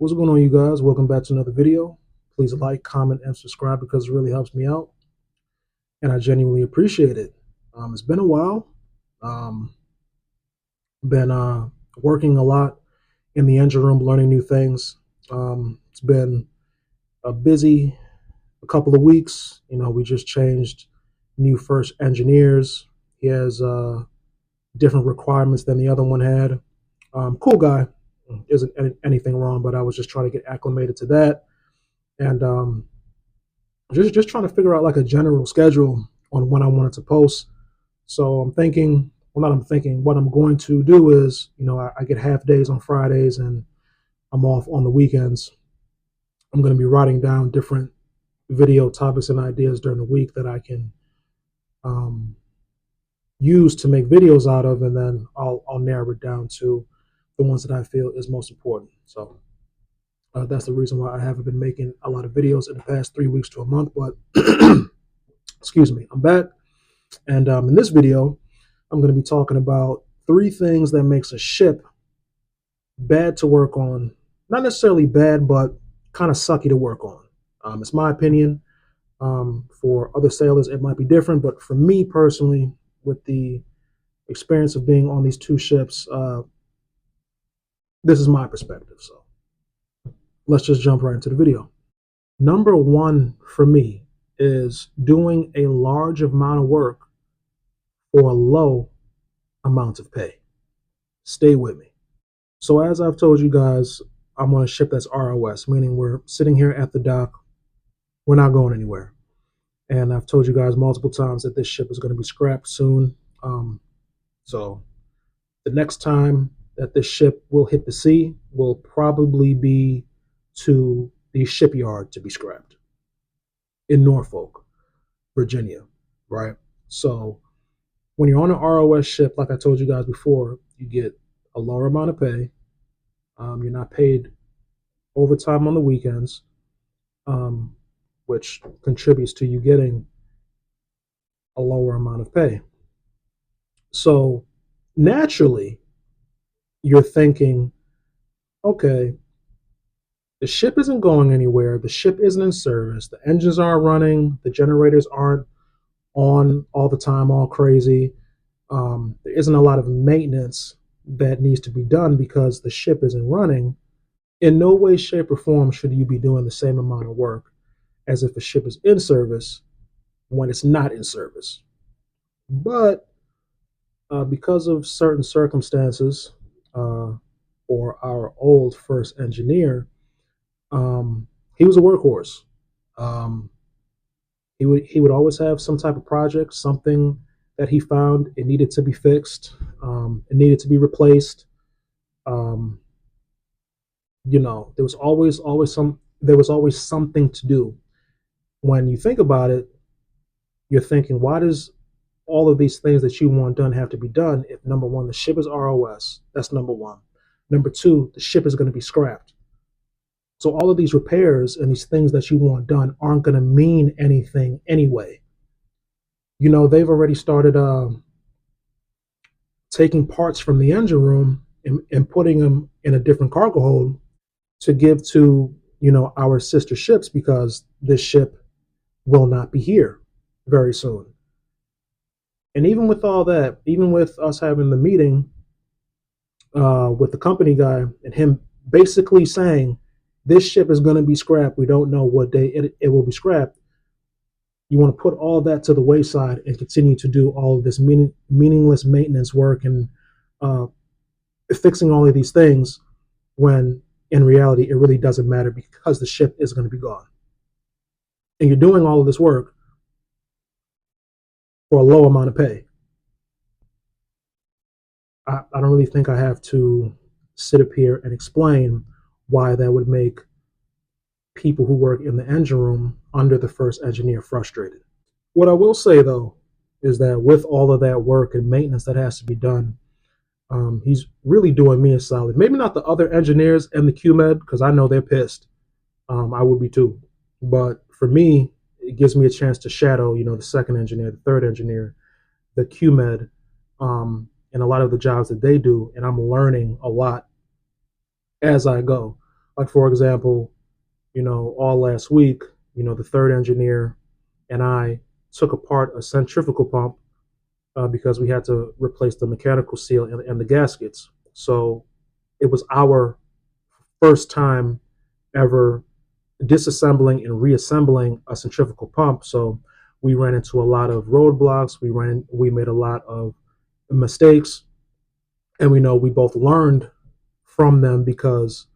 What's going on, you guys? Welcome back to another video. Please like, comment, and subscribe because it really helps me out, and I genuinely appreciate it. It's been a while. Um, been working a lot in the engine room, learning new things. It's been a busy couple of weeks. We just changed new first engineers. He has different requirements than the other one had. Cool guy. Isn't anything wrong, but I was just trying to get acclimated to that. And just trying to figure out like a general schedule on when I wanted to post. So I'm thinking, well, not I'm thinking, what I'm going to do is, I get half days on Fridays and I'm off on the weekends. I'm going to be writing down different video topics and ideas during the week that I can um, use to make videos out of, and then I'll narrow it down to the ones that I feel is most important. So that's the reason why I haven't been making a lot of videos in the past 3 weeks to a month. But excuse me, I'm back. And in this video, I'm going to be talking about 3 things that makes a ship bad to work on. Not necessarily bad, but kind of sucky to work on. It's my opinion. For other sailors, it might be different, but for me personally, with the experience of being on these 2 ships, this is my perspective. So let's just jump right into the video. Number 1 for me is doing a large amount of work for a low amount of pay. Stay with me. So as I've told you guys, I'm on a ship that's ROS, meaning we're sitting here at the dock. We're not going anywhere. And I've told you guys multiple times that this ship is going to be scrapped soon. So the next time that this ship will hit the sea will probably be to the shipyard to be scrapped in Norfolk, Virginia, right? So when you're on an ROS ship, like I told you guys before, you get a lower amount of pay. You're not paid overtime on the weekends, which contributes to you getting a lower amount of pay. So naturally, you're thinking, okay, the ship isn't going anywhere. The ship isn't in service. The engines aren't running. The generators aren't on all the time, all crazy. There isn't a lot of maintenance that needs to be done because the ship isn't running. In no way, shape, or form should you be doing the same amount of work as if a ship is in service when it's not in service. But because of certain circumstances, for our old first engineer, he was a workhorse. Um, he would always have some type of project, something that he found it needed to be fixed, it needed to be replaced. Um, there was always something to do. When you think about it, you're thinking, why does all of these things that you want done have to be done if, number one, the ship is ROS? That's number one. Number two, the ship is going to be scrapped. So all of these repairs and these things that you want done aren't going to mean anything anyway. They've already started taking parts from the engine room and putting them in a different cargo hold to give to, our sister ships, because this ship will not be here very soon. And even with all that, even with us having the meeting with the company guy and him basically saying this ship is going to be scrapped, we don't know what day it will be scrapped. You want to put all that to the wayside and continue to do all of this meaningless maintenance work and uh, fixing all of these things when in reality it really doesn't matter because the ship is going to be gone. And you're doing all of this work for a low amount of pay. I don't really think I have to sit up here and explain why that would make people who work in the engine room under the first engineer frustrated. What I will say, though, is that with all of that work and maintenance that has to be done, he's really doing me a solid. Maybe not the other engineers and the QMed, because I know they're pissed. I would be too. But for me, it gives me a chance to shadow, the second engineer, the third engineer, the QMed, and a lot of the jobs that they do. And I'm learning a lot as I go. Like for example, all last week, the third engineer and I took apart a centrifugal pump because we had to replace the mechanical seal and the gaskets. So it was our first time ever disassembling and reassembling a centrifugal pump. So we ran into a lot of roadblocks. We made a lot of mistakes, and we know we both learned from them because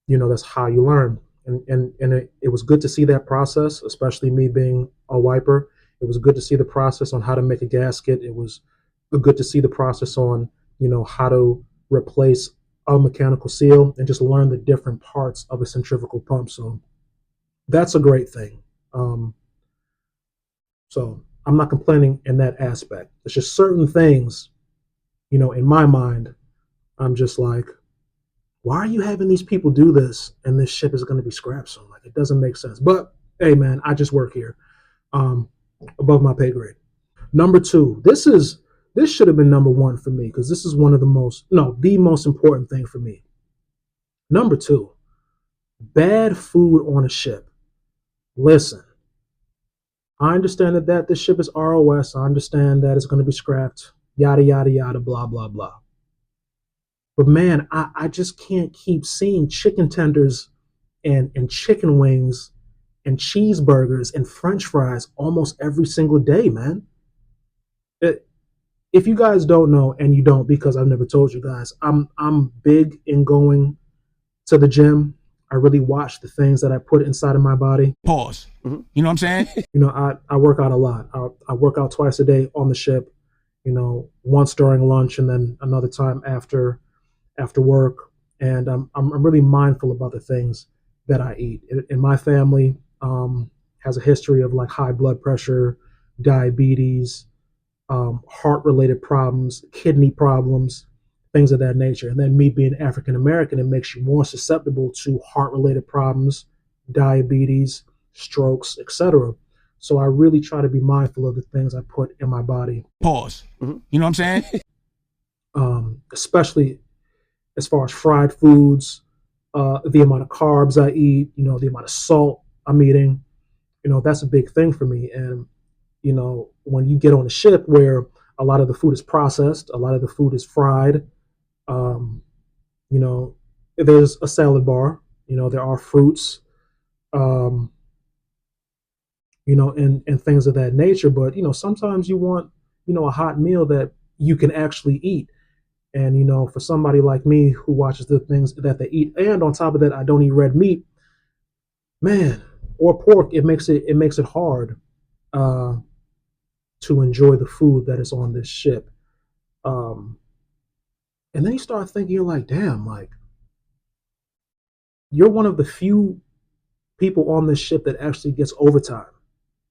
that's how you learn. And it was good to see that process, especially me being a wiper. It was good to see the process on how to make a gasket. It was good to see the process on how to replace a mechanical seal and just learn the different parts of a centrifugal pump. So that's a great thing. So I'm not complaining in that aspect. It's just certain things, in my mind, I'm just like, why are you having these people do this and this ship is going to be scrapped soon? Like, it doesn't make sense. But hey, man, I just work here, um, above my pay grade. Number two, this should have been number one for me because this is one of the most no the most important thing for me. Number two, bad food on a ship. Listen, I understand that this ship is ROS. I understand that it's going to be scrapped. Yada yada yada. Blah blah blah. But man, I just can't keep seeing chicken tenders and chicken wings and cheeseburgers and French fries almost every single day, man. It, if you guys don't know, and you don't because I've never told you guys, I'm big in going to the gym. I really watch the things that I put inside of my body. Pause. You know what I'm saying? I work out a lot. I work out twice a day on the ship. Once during lunch and then another time after work. And I'm really mindful about the things that I eat. In my family, has a history of like high blood pressure, diabetes, heart related problems, kidney problems, things of that nature. And then me being African American, it makes you more susceptible to heart related problems, diabetes, strokes, etc. So I really try to be mindful of the things I put in my body. Pause. You know what I'm saying? Especially as far as fried foods, the amount of carbs I eat, the amount of salt I'm eating, that's a big thing for me. And, when you get on a ship where a lot of the food is processed, a lot of the food is fried, um, you know, there's a salad bar, there are fruits, um, and things of that nature. But, sometimes you want, a hot meal that you can actually eat. And for somebody like me who watches the things that they eat, and on top of that, I don't eat red meat, man, or pork. It makes it hard uh, to enjoy the food that is on this ship. Um, and then you start thinking, you're like, damn, like you're one of the few people on this ship that actually gets overtime.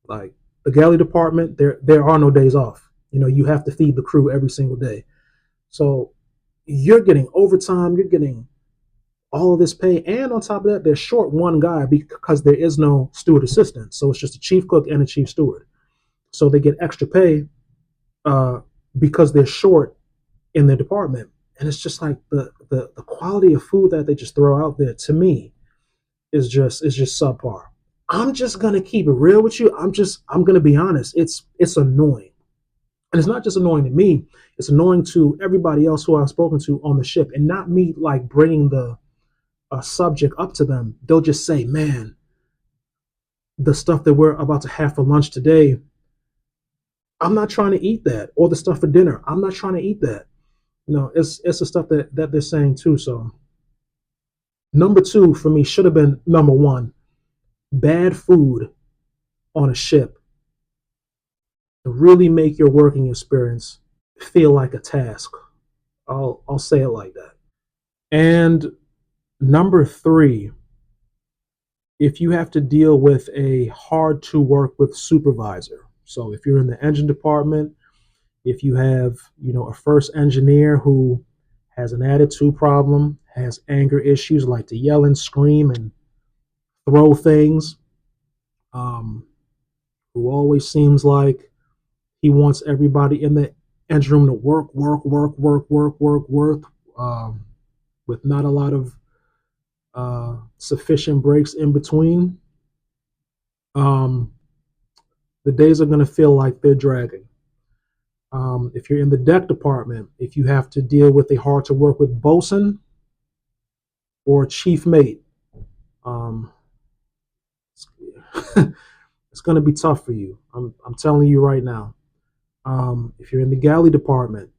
Like the galley department, there are no days off. You have to feed the crew every single day. So you're getting overtime. You're getting all of this pay, and on top of that, they're short one guy because there is no steward assistant. So it's just a chief cook and a chief steward. So they get extra pay uh, because they're short in their department. And it's just like the quality of food that they just throw out there to me is just subpar. I'm just gonna keep it real with you. I'm gonna be honest. It's annoying, and it's not just annoying to me. It's annoying to everybody else who I've spoken to on the ship, and not me like bringing the a subject up to them. They'll just say, "Man, the stuff that we're about to have for lunch today, I'm not trying to eat that," or the stuff for dinner, I'm not trying to eat that. It's the stuff that they're saying too. So number two for me should have been number one. Bad food on a ship to really make your working experience feel like a task. I'll say it like that. And number three, if you have to deal with a hard to work with supervisor. So if you're in the engine department, if you have, a first engineer who has an attitude problem, has anger issues, like to yell and scream and throw things, um, who always seems like he wants everybody in the engine room to work, work, work, work, work, work, work, um, with not a lot of sufficient breaks in between, um, the days are going to feel like they're dragging. If you're in the deck department, if you have to deal with a hard to work with bosun or chief mate, um, it's going to be tough for you. I'm telling you right now. If you're in the galley department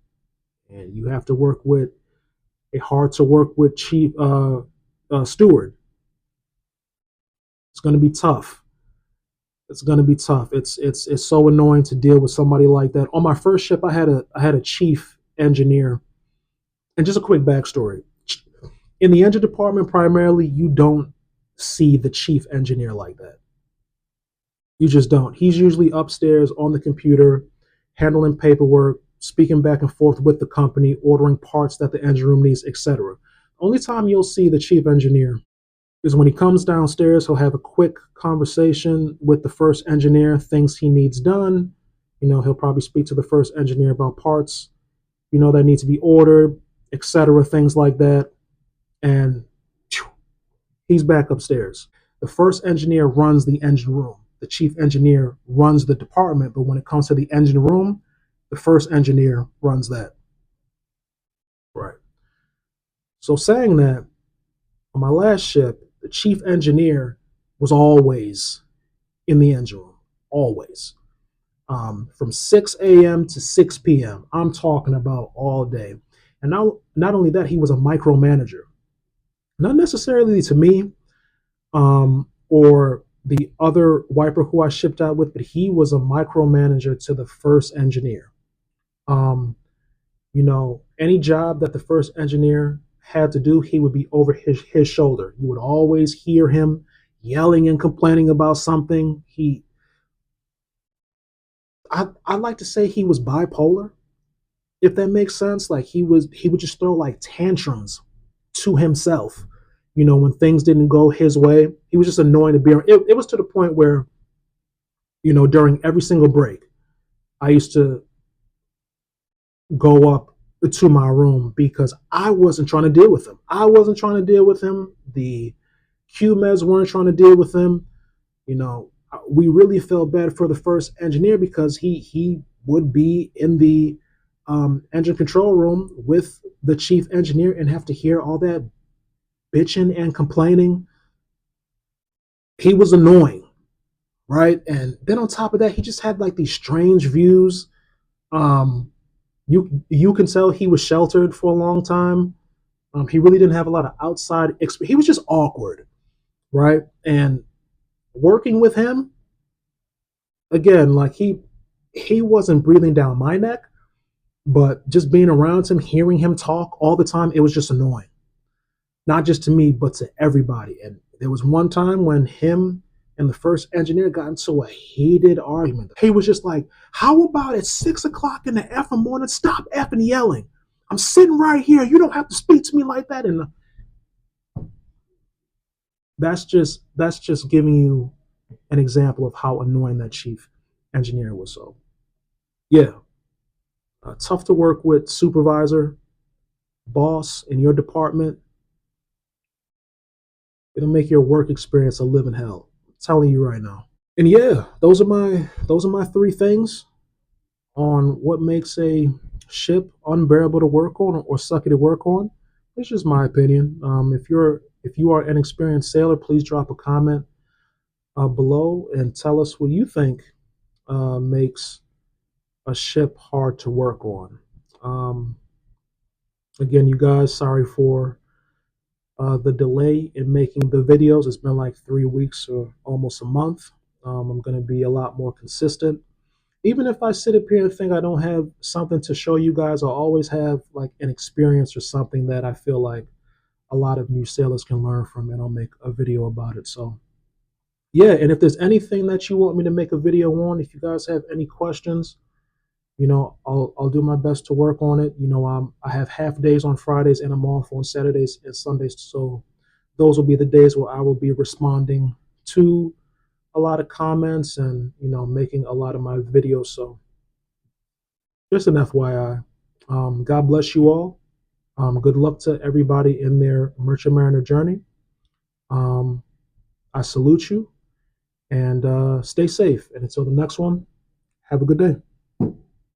and you have to work with a hard to work with chief steward, it's going to be tough. It's going to be tough. It's so annoying to deal with somebody like that. On my first ship, I had a chief engineer, and just a quick backstory. In the engine department, primarily, you don't see the chief engineer like that. You just don't. He's usually upstairs on the computer, handling paperwork, speaking back and forth with the company, ordering parts that the engine room needs, etc. Only time you'll see the chief engineer is when he comes downstairs. He'll have a quick conversation with the first engineer, things he needs done. He'll probably speak to the first engineer about parts, that need to be ordered, etc., things like that. And he's back upstairs. The first engineer runs the engine room. The chief engineer runs the department, but when it comes to the engine room, the first engineer runs that. Right. So saying that, on my last ship, the chief engineer was always in the engine room, always. From 6 a.m. to 6 p.m. I'm talking about all day. And now, not only that, he was a micromanager. Not necessarily to me, or the other wiper who I shipped out with, but he was a micromanager to the first engineer. Um, any job that the first engineer had to do, he would be over his shoulder. You would always hear him yelling and complaining about something. I like to say he was bipolar, if that makes sense. Like he would just throw like tantrums to himself. When things didn't go his way, he was just annoying to be around. It was to the point where, during every single break, I used to go up to my room because I wasn't trying to deal with him. I wasn't trying to deal with him. The QMEs weren't trying to deal with him. We really felt bad for the first engineer because he would be in the engine control room with the chief engineer and have to hear all that bitching and complaining. He was annoying, right? And then on top of that, he just had like these strange views. Um, you can tell he was sheltered for a long time. He really didn't have a lot of outside experience. He was just awkward, right? And working with him again, like he wasn't breathing down my neck, but just being around him, hearing him talk all the time, it was just annoying. Not just to me, but to everybody. And there was one time when him and the first engineer got into a heated argument. He was just like, "How about at 6 o'clock in the effing morning? Stop effing yelling. I'm sitting right here. You don't have to speak to me like that." And that's just giving you an example of how annoying that chief engineer was. So yeah, tough to work with supervisor, boss in your department. It'll make your work experience a living hell. I'm telling you right now. And yeah, those are my three things on what makes a ship unbearable to work on or sucky to work on. It's just my opinion. If you are an experienced sailor, please drop a comment below and tell us what you think makes a ship hard to work on. Um, Again, you guys, sorry for the delay in making the videos. It's been like 3 weeks or almost a month. I'm going to be a lot more consistent. Even if I sit up here and think I don't have something to show you guys, I'll always have like an experience or something that I feel like a lot of new sailors can learn from, and I'll make a video about it. So yeah, and if there's anything that you want me to make a video on, if you guys have any questions, I'll do my best to work on it. I have half days on Fridays and I'm off on Saturdays and Sundays. So those will be the days where I will be responding to a lot of comments and making a lot of my videos. So just an FYI. God bless you all. Good luck to everybody in their Merchant Mariner journey. Um, I salute you and stay safe. And until the next one, have a good day.